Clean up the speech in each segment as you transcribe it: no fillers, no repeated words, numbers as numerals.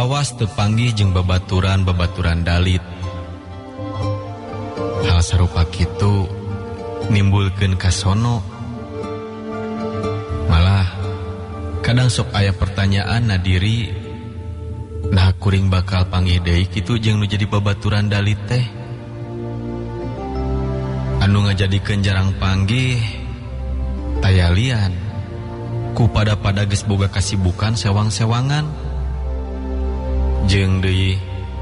lawas tepanggih jeung babaturan-babaturan dalit. Hal sarupa kitu nimbulkeun kasono. Malah kadang sok aya pertanyaan na diri, nah kuring bakal panggih deui kitu jeung nu jadi babaturan dalit teh. Anu ngajadikeun jarang panggih tayalian ku pada geus boga kasibukan sewang-sewangan. Jeung deui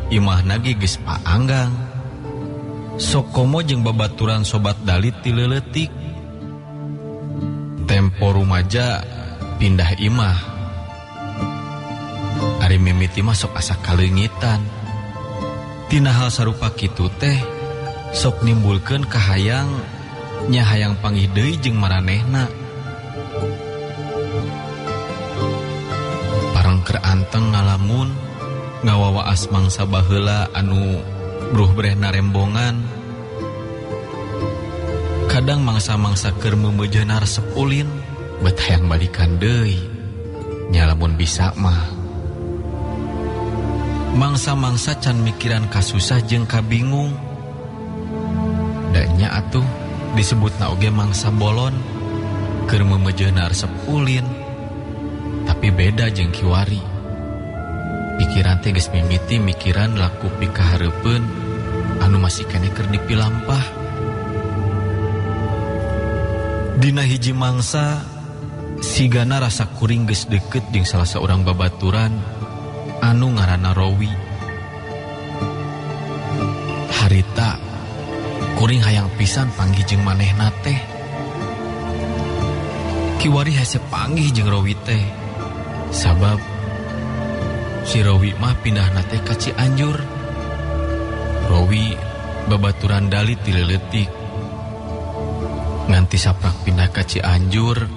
imahna ge geus paanggang. Sok komo jeung babaturan sobat dalit ti leuletik. Tempo rumaja pindah imah. Ari mimiti mah sok asa kaleungitan. Tina hal sarupa kitu teh sok nimbulkeun kahayang nya hayang panggih deui jeung maranehna. Parangker anteng ngalamun ngawawaas mangsa baheula anu bruh brehna rembongan. Kadang mangsa-mangsa keur meumeujeun resep ulin bet hayang balikan deui nya lamun bisa mah. Mangsa-mangsa can mikiran kasusah jeung kabingung. Da nya atuh disebutna oge mangsa bolon keur meumeujeun resep ulin. Tapi beda jeung kiwari. Pikiran teh geus mimiti mikiran laku pikahareupeun anu masih keneh keur dipilampah. Dina hiji mangsa sigana rasa kuring geus deukeut jeung salah saurang babaturan anu ngaranna Rowi. Harita kuring hayang pisan panggih jeung manehna teh. Kiwari hese panggih jeung Rowi teh. Sabab si Rowi mah pindahna teh ka Cianjur. Rowi babaturan dalit ti leuletik. Nganti saprak pindah ka Cianjur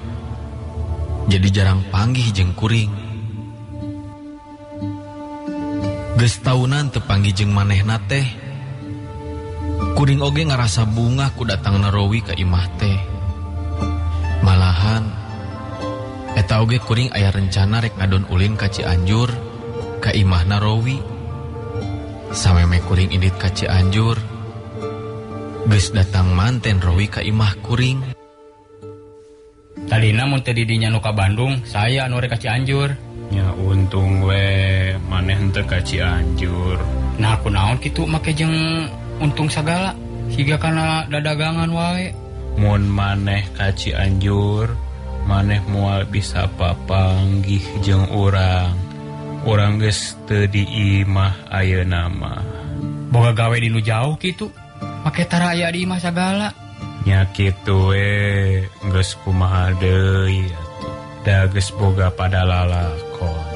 jadi jarang panggih jeung kuring. Geus taunan teu panggih jeung manehna teh. Kuring oge ngarasa bungah ku datangna Rowi ka imah teh. Malahan eta oge kuring aya rencana rek ngadon ulin ka Cianjur ka imahna Rowi. Sameme kuring indit ka Cianjur geus datang manten Rowi ka imah kuring. Tadina mun teu didinya nu ka Bandung, saya anu rek ka Cianjur. Ya untung we maneh henteu ka Cianjur. Nah kunaon kitu make jeung untung sagala siga kana dadagangan wae. Mun maneh ka Cianjur, maneh moal bisa papanggih jeung urang. Urang geus teu di imah ayeuna mah. Boga gawe di nu jauh kitu, make tara aya di imah sagala. Nya kitu we geus kumaha deui atuh. Da geus boga pada lalakon.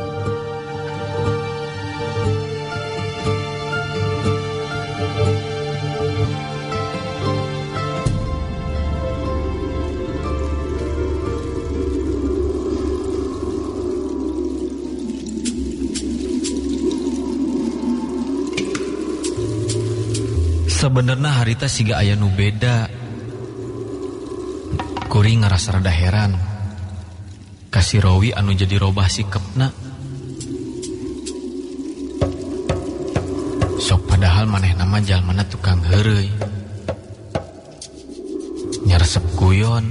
Sebenarnya harita siga aya nu beda. Kuring ngarasa rada heran kasih Rowi anu jadi robah sikepna. Sok padahal manehna mah jalmana tukang heureuy, nyaresep guyon.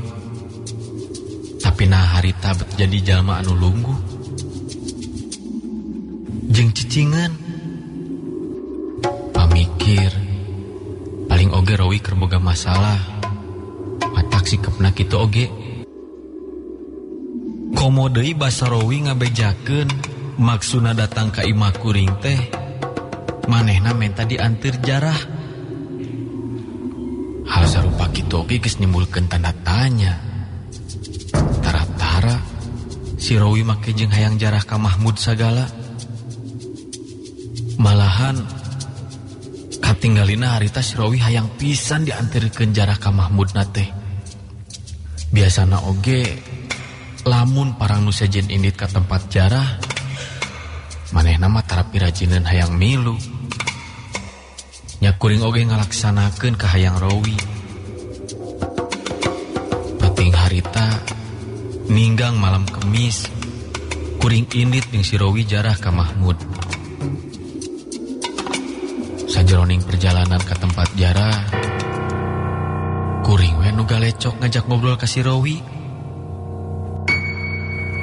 Tapi nah harita bet jadi jalma anu lungguh jeung cicingan. Pamikir paling oge Rowi keur boga masalah. Matak sikepna kitu oge. Komo deui basa Rowi ngabejakeun maksudna datang ka imah kuring teh manehna menta diantir jarah. Hal sarupa kitu oge geus nimbulkeun tanda tanya. Tara-tara si Rowi make jeung hayang jarah ka Mahmud sagala. Malahan katinggalina harita si Rowi hayang pisan diantirkeun jarah ka Mahmudna teh. Biasana oge lamun parang nu sejen indit ka tempat jarah, manehna mah tara pirajineun hayang milu. Nya kuring oge ngalaksanakeun ka hayang Rowi. Penting harita ninggang malam Kemis, kuring indit jeung si Rowi jarah ka Mahmud. Sajeroning perjalanan ke tempat jarah, kuring we nu galecok ngajak ngobrol ka si Rowi.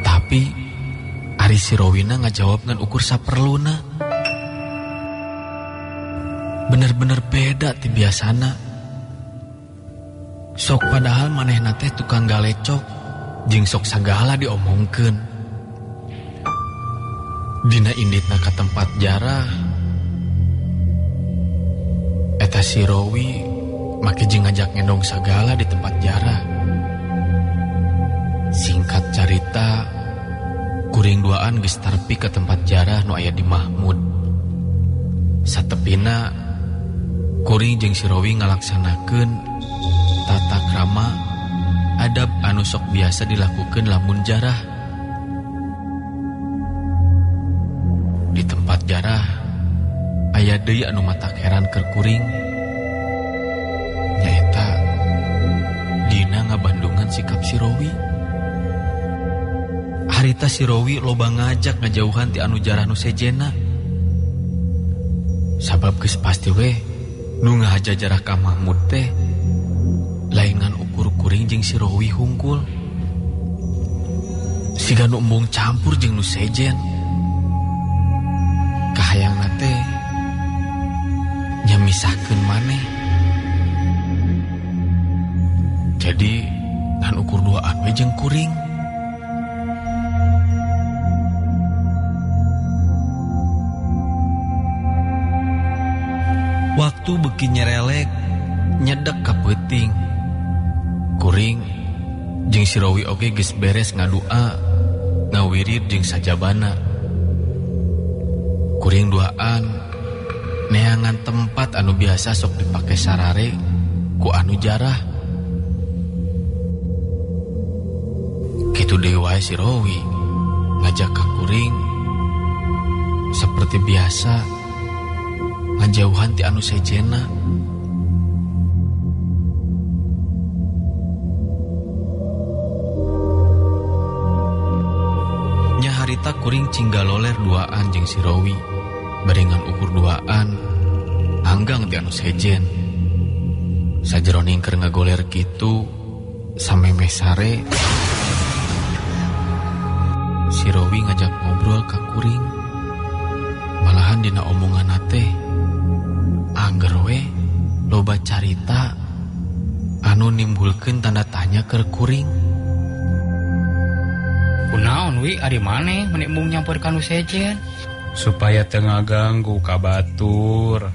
Tapi ari si Rowina ngajawab ngan ukur saperluna. Bener-bener beda ti biasana. Sok padahal manehna teh tukang galecok, jeung sok sagala diomongkeun. Dina inditna ka tempat jarah, eta si Rowi make jeung ngajak ngendong sagala di tempat jarah. Singkat carita, kuring duaan geus tarpi ke tempat jarah nu aya di Mahmud. Satepina, kuring jeung si Rowi ngalaksanakeun tata krama adab anu sok biasa dilakukeun lamun jarah. Di tempat jarah aya deui anu matak heran keur kuring. Nyaeta dina ngabandungan sikap si Rowi. Harita si Rowi loba ngajak ngajauhan ti anu jarah nu sejena. Sabab geus pasti we nu ngahaja jarah ka Mahmud teh laingan ukur kuring jeung si Rowi hungkul. Siga nu embung campur jeung nu sejen. Kahayangna teh nyamisahkeun maneh. Jadi ngan ukur duaan we jeung kuring. Waktu beuki nyerelek nyedek ka peuting. Kuring jeung si Rowi oge geus beres ngadua, ngawirid jeung sajabana. Kuring duaan neangan tempat anu biasa sok dipake sarare ku anu jarah. Kitu deui wae si Rowi ngajak ka kuring seperti biasa ngajauhan ti anu sejena. Nya harita kuring cinggaloler duaan jeung si Rowi, barengan ukur duaan anggang ti anu sejen. Sajeroning keur ngagoler kitu sameme sare, si Rowi ngajak ngobrol ka kuring. Malahan dina omonganna teh angger we loba carita anu nimbulkeun tanda tanya keur kuring. Kunaon wi ari maneh menik mung nyamper ka nu sejen? Supaya teu ngaganggu ka batur.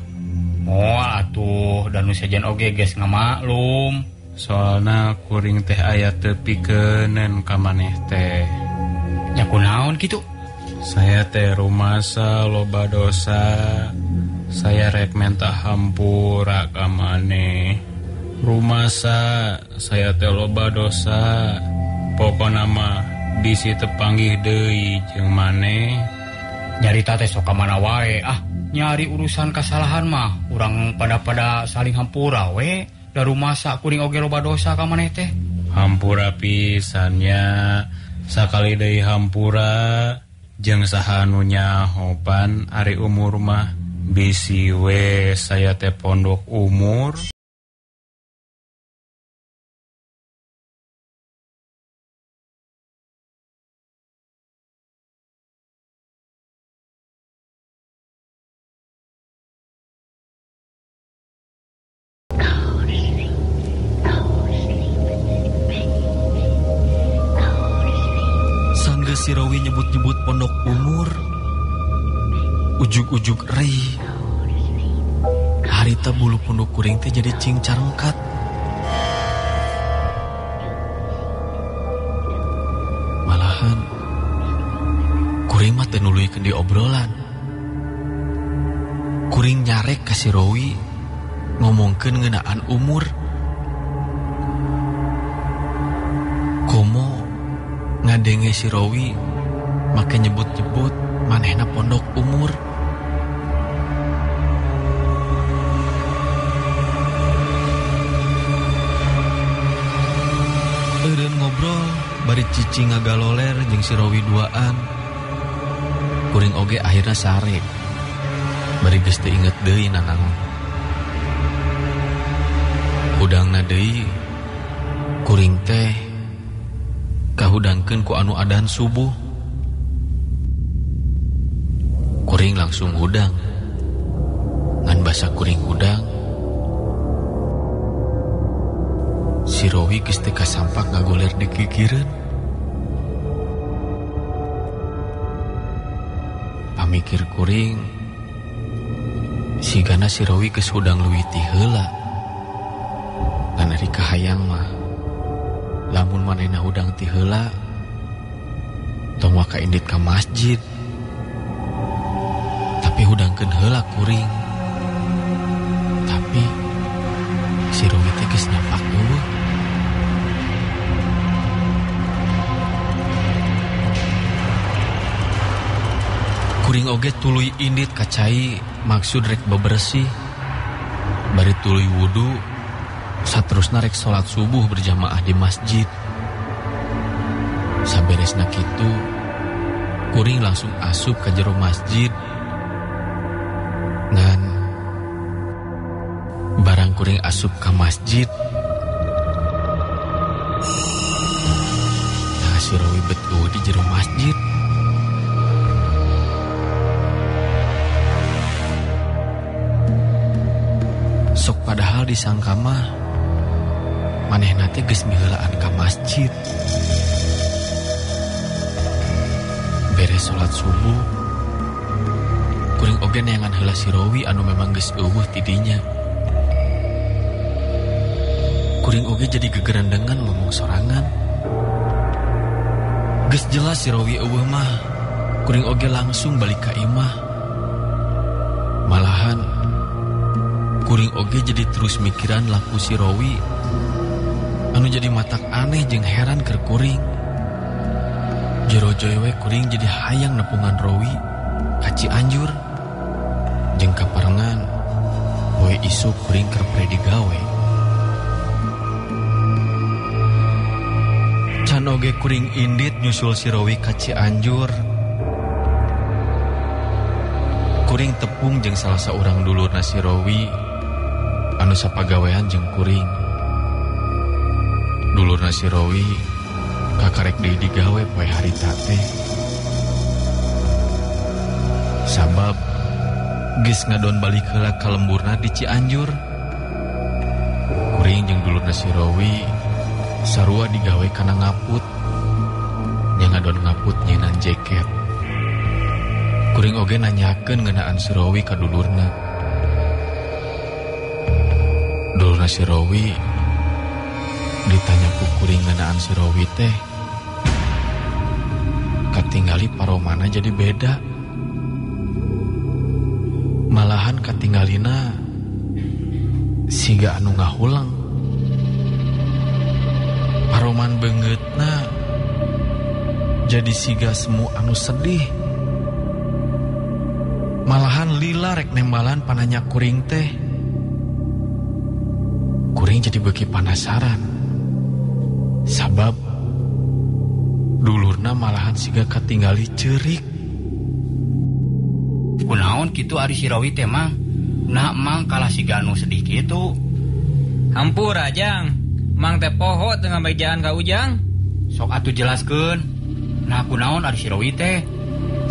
Oh atuh dan nu sejen oge geus ngamaklum. Soalna kuring teh aya teu pikeun ka maneh teh. Nya kunaon kitu? Saya teh rumasa loba dosa. Saya rek menta hampura ka maneh. Rumasa saya teh loba dosa. Pokona mah bisi teu panggih deui jeung maneh. Nyarita teh sok ka mana wae. Nyari urusan kasalahan mah urang pada saling hampura we. Da rumasa kuring oge loba dosa ka maneh teh. Hampura pisannya. Sakali deui hampura jeung saha nu nyahopan ari umur mah bisi we saya teh pondok umur. Si Rowi nyebut-nyebut pondok umur, ujug-ujug rei. Harita bulu punduk kuring teh jadi cing carengkat. Malahan kuring mah teu nuluykeun di obrolan. Kuring nyarek ka si Rowi ngomongkeun ngeunaan umur. Komo ngadenge si Rowi make nyebut-nyebut manehna pondok umur. Eureun ngobrol bari cicing ngagaloler jeung si Rowi duaan. Kuring oge akhirna sare. Bari geus teu inget deui nanang Udangna deui kuring teh kahudangkeun ku anu adan subuh. Kuring langsung hudang. Ngan basa kuring hudang. Si Rowi geus teu kasampak ngagoler di kikireun. Pamikir kuring, sigana si Rowi geus hudang leuwih ti heula. Ngan ari kahayang mah, lamun manehna hudang ti heula, tong waka indit ka masjid. Tapi hudangkeun heula kuring. Tapi si Rowi teh geus nyapak eueuh. Kuring oge tuluy indit ka cai maksud rek bebersih. Bari tuluy wudu, saterusna rek salat subuh berjamaah di masjid. Saberesna kitu, kuring langsung asup ka jero masjid. Ngan barang kuring asup ka masjid, nah si Rowi betul di jero masjid. Sok padahal disangka mah manehna teh geus miheulaan ka masjid. Beres salat subuh, kuring oge neangan heula si Rowi anu memang geus eueuh ti dinya. Kuring oge jadi gegerendengan ngomong sorangan. Geus jelas si Rowi eueuh mah, kuring oge langsung balik ka imah. Malahan kuring oge jadi terus mikiran laku si Rowi anu jadi matak aneh jeung heran keur kuring. Jero joewe kuring jadi hayang nepungan Rowi ka Cianjur jeung kaparengan poe isuk kuring keur pre digawe. Can oge kuring indit nyusul si Rowi ka Cianjur. Kuring tepung jeung salah saurang dulurna si Rowi anu sapagawean jeung kuring. Dulurna si Rowi kakarek deui digawe poe harita teh. Sabab geus ngadon balik heula ka lemburna di Cianjur. Kuring jeung dulurna si Rowi sarua digawe kana ngaput. Nya ngadon ngaput nyeunan jaket. Kuring oge nanyakeun ngeunaan si Rowi ka dulurna. Dulurna si Rowi ditanya ku kuring ngeunaan si Rowi teh katingali paromana jadi beda. Malahan katinggalina siga anu ngahulang. Paroman beungeutna jadi siga semu anu sedih. Malahan lila rek nembalan pananya kuring teh. Kuring jadi beuki panasaran. Sabab dulurna malahan siga katinggali ceurik. Kunaon kitu ari si Rowi teh mang? Nah mang kalah siga anu sedih kitu. Hampura Jang, mang teh poho teu ngabejaan ka Ujang. Sok atuh jelaskeun. Nah kunaon ari si Rowi teh?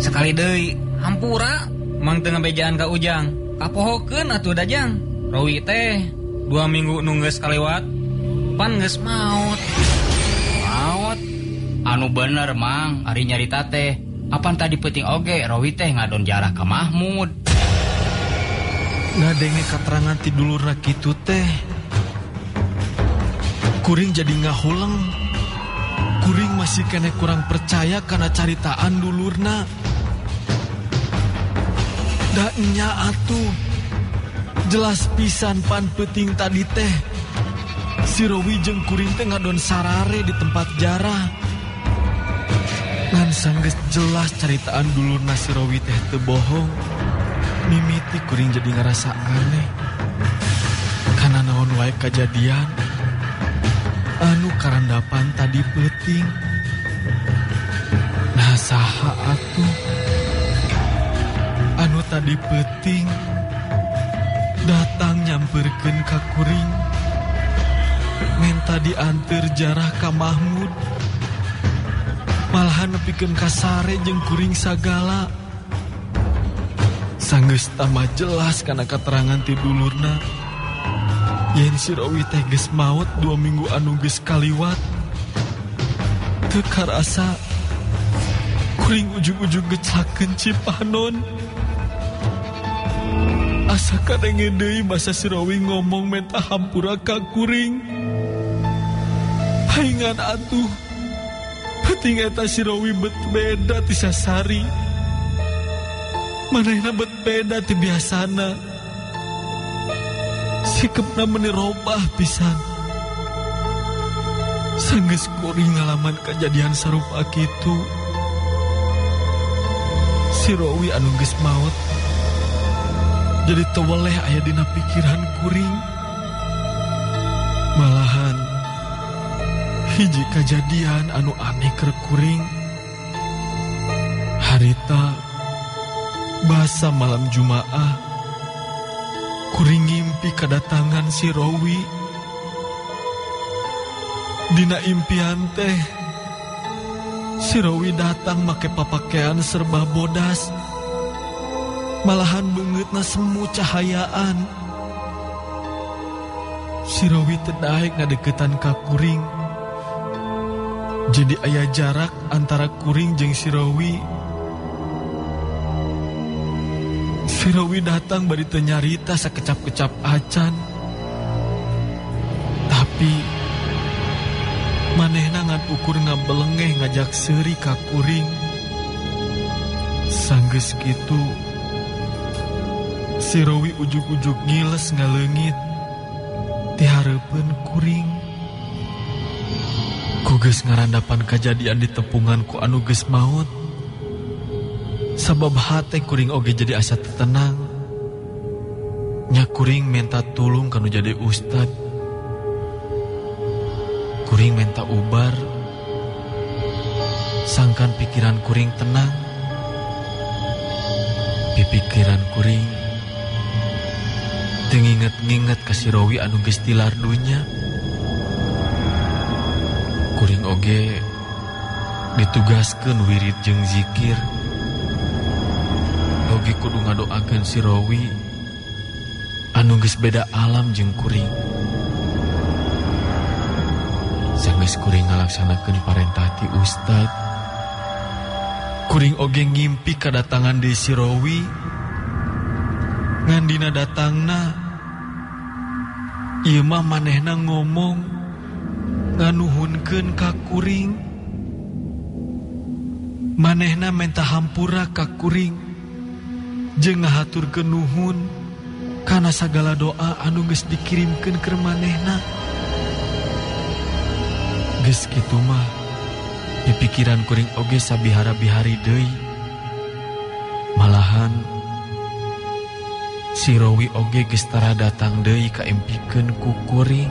Sekali deui, hampura mang teu ngabejaan ka Ujang. Kapohokeun atuh da Jang. Rowi teh 2 minggu nu geus kalewat pan geus maot. Maot? Anu bener mang, ari nyarita teh apan tadi peuting oge Rowi teh ngadon jarah ka Mahmud. Ngadenge katerangan ti dulurna kitu teh, kuring jadi ngahuleng. Kuring masih kene kurang percaya kana caritaan dulurna. Da nya atuh jelas pisan pan peuting tadi teh si Rowi jeung kuring teh ngadon sarare di tempat jarah. Ngan sanggeus jelas caritaan dulurna si Rowi teh teu bohong. Mimiti kuring jadi ngerasa aneh. Kana naon wae kajadian anu karandapan tadi peuting. Nah saha atuh anu tadi peuting datang nyamperkeun ka kuring menta diantar jarah ka Mahmud. Malahan nepikeun ka sare jeung kuring sagala. Sanggeus tambah jelas kana katerangan ti dulurna yen si Rowi teh geus maot 2 minggu anu geus kaliwat. Teu karasa kuring ujug-ujug geclakeun Cipanon. Asa kadenge deui basa si Rowi ngomong menta hampura ka kuring. Paingan atuh penting eta si Rowi bet beda ti sasari. Manehna bet beda ti biasana. Sikepna menirobah pisan. Sanggeus kuring ngalaman kejadian sarupa kitu. Si Rowi anu geus maot jadi teweleh aya dina pikiran kuring. Malahan hiji kejadian anu aneh keur kuring. Harita basa malam Jumaah kuring ngimpi kedatangan si Rowi. Dina impian teh si Rowi datang make papakean serba bodas. Malahan beungeutna semu cahayaan. Si Rowi teu daek ngadeuketan ka kuring. Jadi aya jarak antara kuring jeung si Rowi. Si Rowi datang bari teu nyarita sakecap-kecap acan. Tapi manehna ngan ukur ngabelengeh ngajak seuri ka kuring. Sanggeus kitu si Rowi ujug-ujug ngiles ngaleungit ti hareupeun kuring. Ku geus ngarandapan kajadian di tepungan ku anu geus maot. Sabab hate kuring oge jadi asa teu tenang. Nya kuring menta tulung kanu jadi ustad. Kuring menta ubar. Sangkan pikiran kuring tenang. Pipikiran kuring teu nginget-nginget ka si Rowi anu geus tilar dunya. Kuring oge ditugaskeun wirid jeung zikir. Oge kudu ngadoakeun si Rowi anu geus beda alam jeung kuring. Sanggeus kuring ngalaksanakeun parentah ti ustad, kuring oge ngimpi kedatangan deui si Rowi. Ngan dina datangna ieu mah manehna ngomong nganuhunkeun ka kuring. Manehna menta hampura ka kuring jeung ngahaturkeun nuhun kana sagala doa anu geus dikirimkeun keur manehna. Geus kitu mah di pikiran kuring oge sabihara-bihari deui. Malahan si Rowi oge geus tara datang deui kaempikeun ku kuring.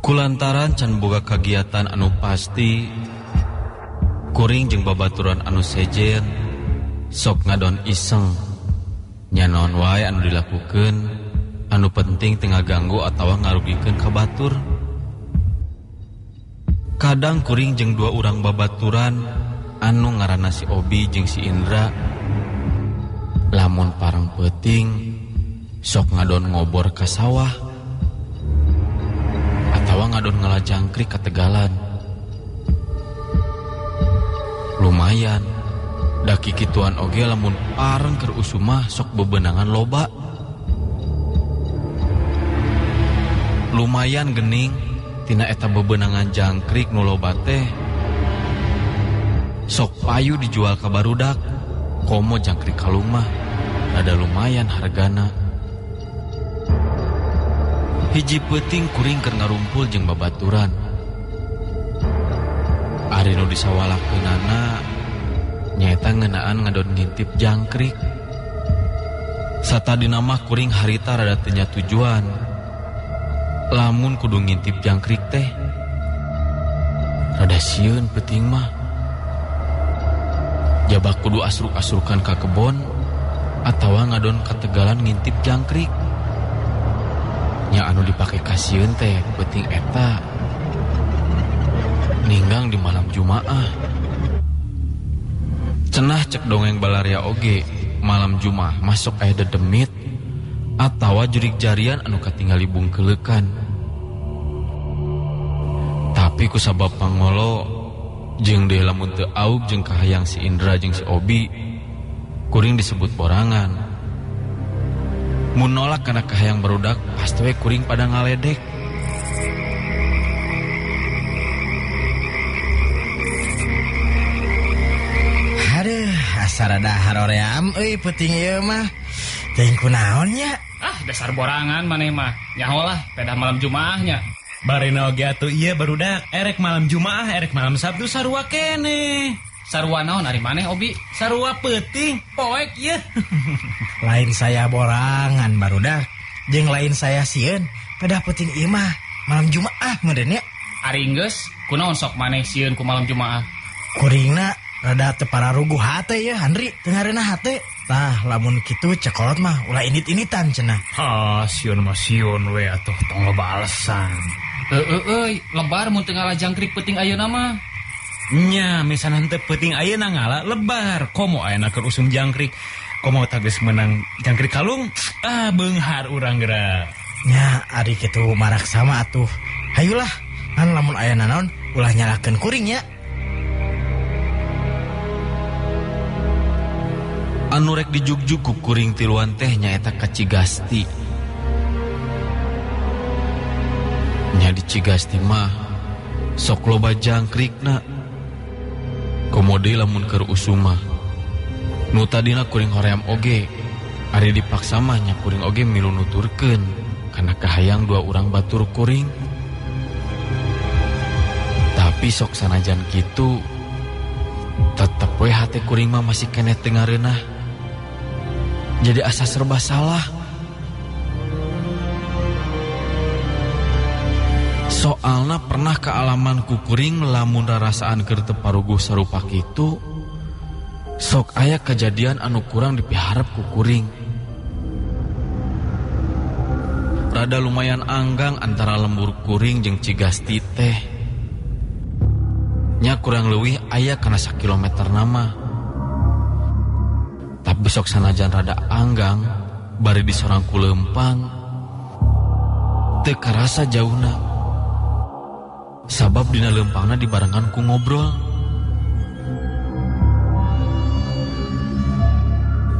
Kulantaran can boga kagiatan anu pasti, kuring jeung babaturan anu sejen sok ngadon iseng. Nya naon wae anu dilakukeun anu penting teu ngaganggu atawa ngarugikeun ka batur. Kadang kuring jeung 2 urang babaturan anu ngaranna si Obi jeung si Indra lamun parang peuting sok ngadon ngobor ka sawah atawa ngadon ngalajangkrik ka tegalan. Lumayan da kikituan oge lamun pareng keur usumah sok bebenangan loba. Lumayan geuning tina eta bebenangan jangkrik nu loba teh sok payu dijual ka barudak komo jangkrik kalung mah rada lumayan hargana. Hiji peuting kuring keur ngarumpul jeung babaturan. Ari nu disawalakeunana nyaeta ngeunaan ngadon ngintip jangkrik. Satadina mah kuring harita rada teu nya tujuan. Lamun kudu ngintip jangkrik teh rada sieun peuting mah. Jabak kudu asruk-asrukan ka kebon atawa ngadon kategalan ngintip jangkrik. Nya anu dipake kasieun teh peuting eta ninggang di malam Jumaah. Cenah cek dongeng balaria oge malam Jumaah masuk aya dedemit atawa jurig jarian anu katingali bungkeulekan. Tapi kusabab pangolo jeung deui lamun teu aug jeung kahayang si Indra jeung si Obi kuring disebut borangan. Mun nolak kana kahayang barudak pasti we kuring pada ngaledek. Aduh, asal rada haroream euy peuting ieu mah. Teuing kunaon nya? Ah, dasar borangan maneh mah. Nyaho lah pedah malam Jumaahnya. Barena oge atuh ieu barudak, erek malam Jumaah, erek malam Sabtu sarua keneh. Sarua naon ari maneh Obi? Sarua peuting, poek ieu. Lain saya borangan barudak, jeung lain saya sieun. Pedah peuting ieu mah malam Jumaah meureun nya. Ari geus, kunaon sok maneh sieun ku malam Jumaah? Kuringna rada teu pararuguh hate ya Handri, teu ngareunah hate. Tah lamun kitu cekolot mah ulah init-initan cenah. Sieun mah sieun we atuh tong loba alesan. Euy, lebar mun teu ngalah jangkrik peuting ayeuna mah. Nya, misalnya teu peuting ayeuna ngala lebar, komo ayeuna keur usum jangkrik. Komo tagis menang jangkrik kalung, beunghar urang geura. Nya, ari kitu marak sama atuh. Hayulah, kan lamun ayeuna naon ulah nyalakeun kuring nya. Anu rek dijugjug ku kuring tiluan teh nyaeta ka Cigasti. Nya di Cigasti mah sok loba jangkrikna. Komode lamun keur usum mah nu tadina kuring hoream oge ari dipaksa mah nya kuring oge milu nuturkeun kana kahayang dua urang batur kuring. Tapi sok sanajan kitu tetep we hate kuring mah masih keneh teu ngareunah. Jadi asa serba salah. Soalna pernah kealaman ku kuring lamun rarasaan keur teu paruguh sarupa kitu. Sok aya kejadian anu kurang dipiharep ku kuring. Rada lumayan anggang antara lembur kuring jeung Cigasti teh. Nya kurang leuwih aya kana 1 kilometer nama. Tapi sok sanajan rada anggang bari disorang ku leumpang teu karasa jauhna. Sabab dina leumpangna dibarengan ku ngobrol.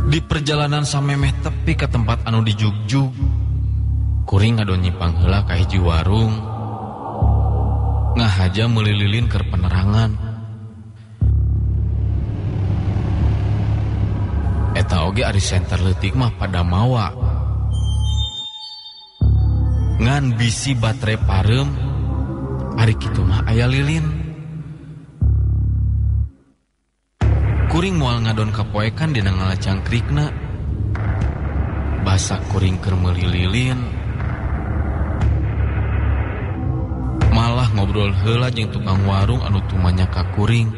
Di perjalanan samemeh tepi ke tempat anu dijugjug, kuring ngadon nyimpang heula ka hiji warung. Ngahaja meuli lilin keur penerangan. Eta oge ari senter leutik mah pada mawa. Ngan bisi baterai pareum. Ari kitu mah aya lilin. Kuring moal ngadon kapoekan dina ngala jangkrikna. Basa kuring keur meuli lilin. Malah ngobrol heula jeung tukang warung anu tumanya ka kuring.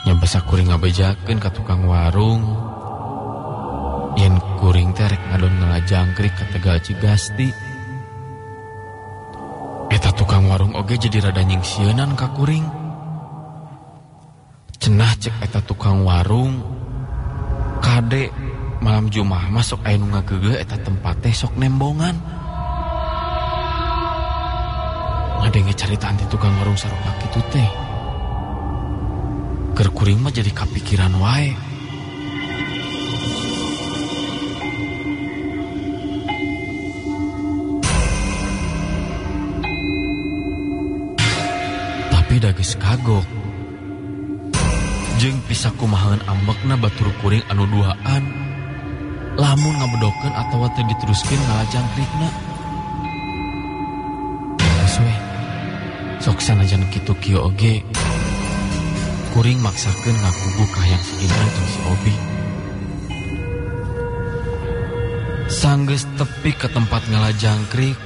Nya basa kuring ngabejakeun ka tukang warung. Yen kuring teh rek ngadon ngala jangkrik ka Tegal Cigasti. Eta tukang warung oge jadi rada nyingsieunnan ka kuring. Cenah cek eta tukang warung, kade malam Jumaah masuk aya nu ngageugeuh eta tempat teh sok nembongan. Ngadenge caritaan ti tukang warung sarupa kitu teh. Keur kuring mah jadi kapikiran wae. Tapi da geus kagok. Jeung pisah kumahan ambekna batur kuring anu duaan, lamun ngabedokeun atawa teu diteruskeun ngalajangkrikna. Geus we, sok sanajan kitu kieu oge, kuring maksakeun ngakugu ka hayang si Indra jeung si Obi. Sanggeus tepi ke tempat ngalajangkrik,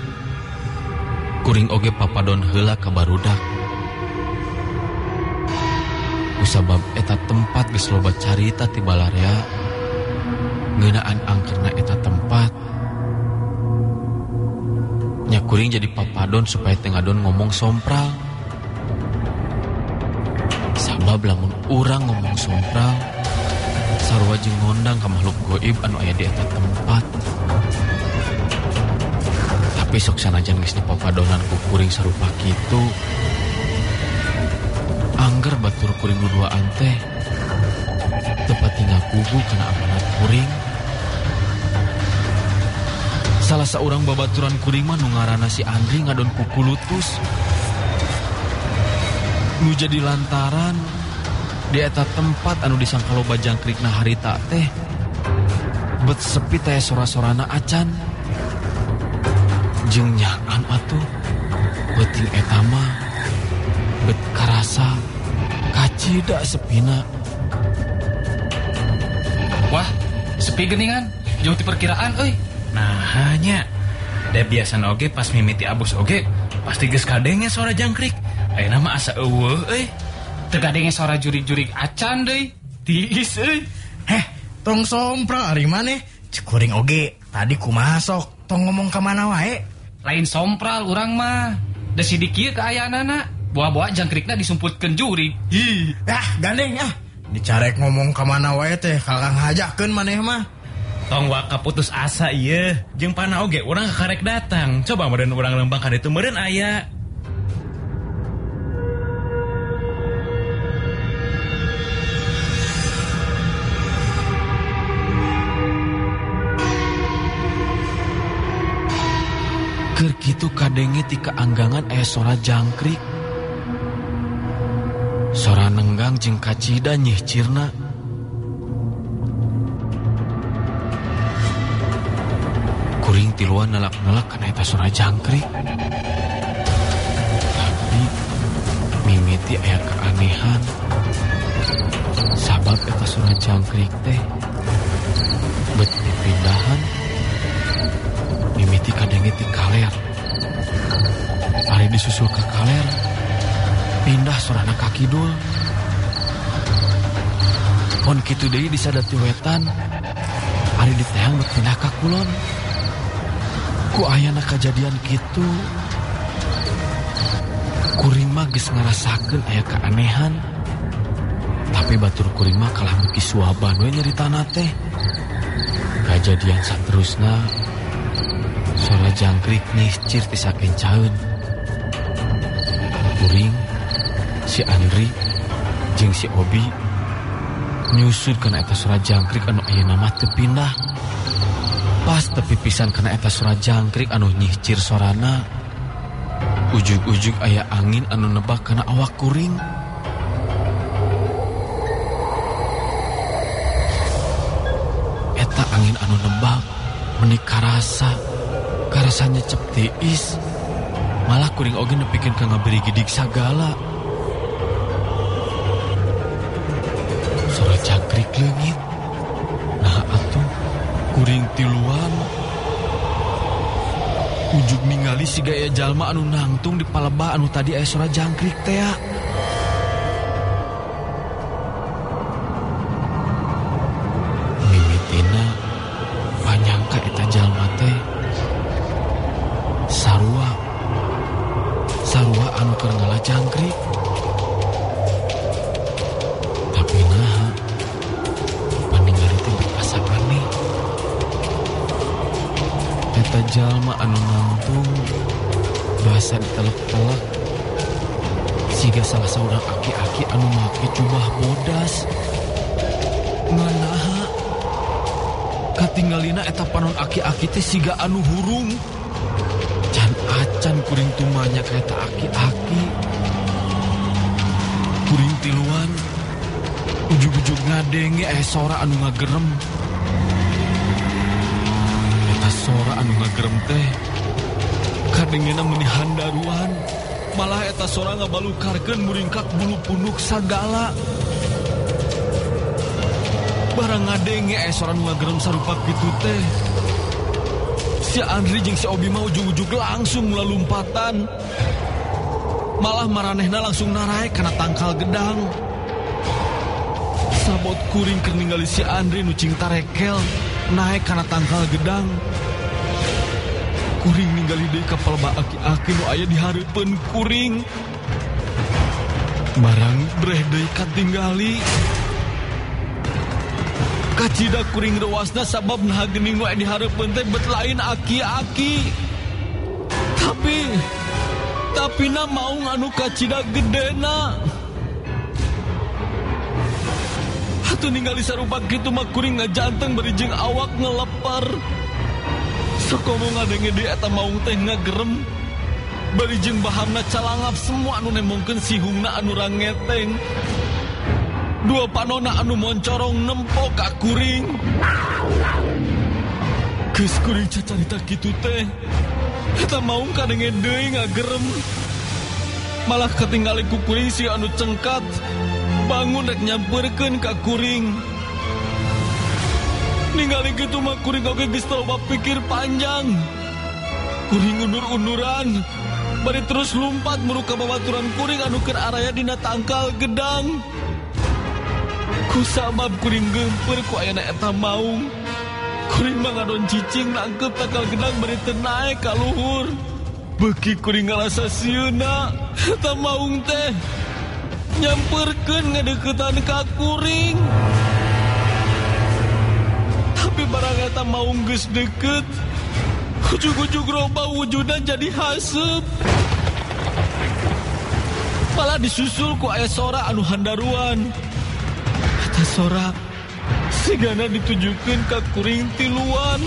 kuring oge papadon heula ka barudak. Kusabab eta tempat geus loba carita ti balarea, ngeunaan angkerna eta tempat. Nya kuring jadi papadon supaya teu ngadon ngomong sompral. Sabab lamun urang ngomong sompral, sarua jeung ngondang ka makhluk goib anu aya di eta tempat. Tapi sok sanajan geus dipapadonan ku kuring sarupa kitu, angger batur kuring nuduaan teh teu pati ngakugu kana amanat kuring. Salah saurang babaturan kuring mah nu ngaranna si Andri ngadon kuku lutus. Nu jadi lantaran di eta tempat anu disangka loba jangkrikna harita teh bet sepi teh sora-sorana acan. Jeung nyaan atuh beuting eta mah bet karasa kacida sepina. Wah, sepi geuningan, jauh ti perkiraan euy. Nah hanya da biasana oge pas mimiti abus oge pasti geus kadenge suara jangkrik. Ayeuna mah asa eueuh euy. Teu kadenge suara jurig-jurig acan deui. Tiis euy. Tong sompral ari maneh? Cek kuring oge tadi kumaha sok tong ngomong ka mana wae? Lain sompral urang mah. Da sidik kieu kaayaanana. Boa-boa jangkrikna disumputkeun jurig. Hi. Gandeng dicarek ngomong ka mana wae teh kakang hajakeun maneh mah. Tong waka putus asa ieu. Jeung pana oge urang karek datang. Coba meureun urang lembang ka ditu meureun aya. Keur kitu kadenge ti kaanggangan aya sora jangkrik. Sora nenggang jeung kacida nyihcirna. Kuring tiluan nelak-nelak kana eta sora jangkrik. Tapi mimiti aya keanehan. Sabab eta sora jangkrik teh bet dipindahan. Mimiti kadenge ti kaler. Ari disusul ke kaler, pindah sorana ka kidul. Pon kitu deui disadati wetan, ari ditehang bet pindah ka kulon. Ku ayana kajadian kitu, kuring mah geus ngarasakeun aya keanehan. Tapi batur kuring mah kalah muki suaban we nyaritana teh. Kajadian saterusna sora jangkrik nyicir ti sakencaeun. Kuring, si Andri, jeung si Obi nyusud kana eta sora jangkrik anu ayeuna mah teu pindah. Pas tepi pisan kana eta sora jangkrik anu nyicir sorana, ujug-ujug aya angin anu nebak kana awak kuring. Eta angin anu nebak meuni karasanya cep tiis. Malah kuring oge nepikeun ka ngaberi gidig sagala. Sora jangkrik leungit. Nah atuh kuring tiluan ujug ningali si gaya jalma anu nangtung di paleba anu tadi aya sora jangkrik teh. Mimitina panyangka eta jalma teh sarua anu keur ngalajangkrik. Tapi naha paningali teh berasa aneh. Eta jalma anu nangtung basa ditelek-telek siga salah saurang aki-aki anu make jubah bodas. Nganaha katinggalina eta panon aki-aki teh siga anu hurung. Can acan kuring tumanya ka eta aki-aki. Kuring tiluan Ujug-ujug ngadenge sora anu ngagerem. Eta sora anu ngagerem teh kadengena meuni handaruan. Malah eta sora ngabalukarkeun muringkak bulu punuk sagala. Barang ngadenge sora anu ngagerem sarupa kitu teh. Si Andri jeung si Obi mah ujug-ujug langsung melalumpatan. Malah maranehna langsung naraek kana tangkal gedang. Sabot kuring keur ningali si Andri nu cing tarekel naek kana tangkal gedang. Kuring ningali deui kapal aki-aki nu aya di hareupeun kuring. Barang breh deui katinggali. Kacida kuring rewasna sabab naha geuning wae di hareupeun teh bet lain aki-aki. Tapi na maung anu kacida gedena. Hatu ningali sarupa kitu mah kuring ngajanteng bari jeung awak ngelepar. Sakomo ngadenge deui eta maung teh ngagerem. Bari jeung bahamna calangap semua anu nemongkeun sihungna anu rangeteng. Dua panona anu moncorong nempo ka kuring. Geus kuring cacarita kitu teh. Eta maung kadenge deui ngagerem. Malah katingali ku kuring si anu cengkat. Bangun rek nyamperkeun ka kuring. Ningali kitu mah kuring oge geus loba pikir panjang. Kuring undur-unduran. Bari terus lumpat muruka babaturan kuring anu keur araya dina tangkal gedang. Kusabab kuring geumpeur ku ayana eta maung. Kuring mah ngadon cicing nangkep tangkal gedang bari teu naek ka luhur. Beuki kuring ngalasa sieuna eta maung teh nyamperkeun ngadeuketan ka kuring. Tapi barang eta maung geus deukeut, ujug-ujug roba wujudna jadi haseup. Malah disusul ku aya sora anu handaruan. Eta sora sigana ditujukeun ka kuring tiluan.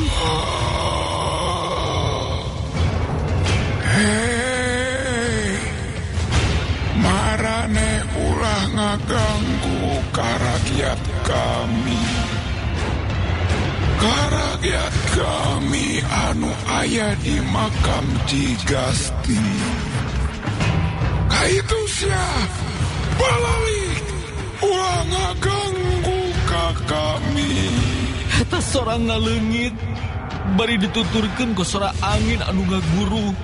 Hei, marane ulah ngaganggu karakyat kami. Karakyat kami anu aya di makam Cigasti. Kaitu sia balalik ulah ngaganggu ka kami. Eta sora ngaleungit bari dituturkeun ku sora angin anu ngaguru.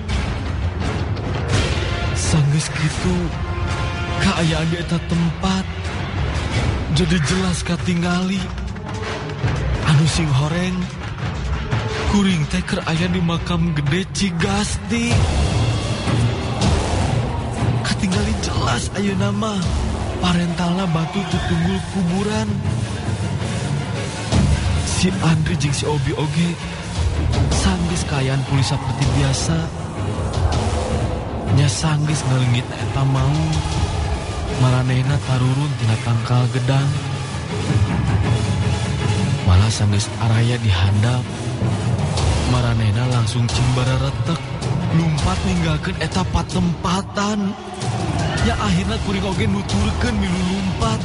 Sanggeus kitu kaayaan di eta tempat jadi jelas katingali. Anu sing horeng kuring teh keur aya di makam gede Cigasti. Katingali jelas ayeuna mah parentalna batu tutunggul kuburan. Si Andri jeung si Obi oge sanggeus kaayaan pulih saperti biasa. Nya sanggeus ngaleungit eta maung. Maranehna tarurun tina tangkal gedang. Malah sanggeus araya dihandap. Maranehna langsung cimbara retek lumpat ninggalkeun eta patempatan. Ya akhirna kuring oge nuturkeun milu lumpat.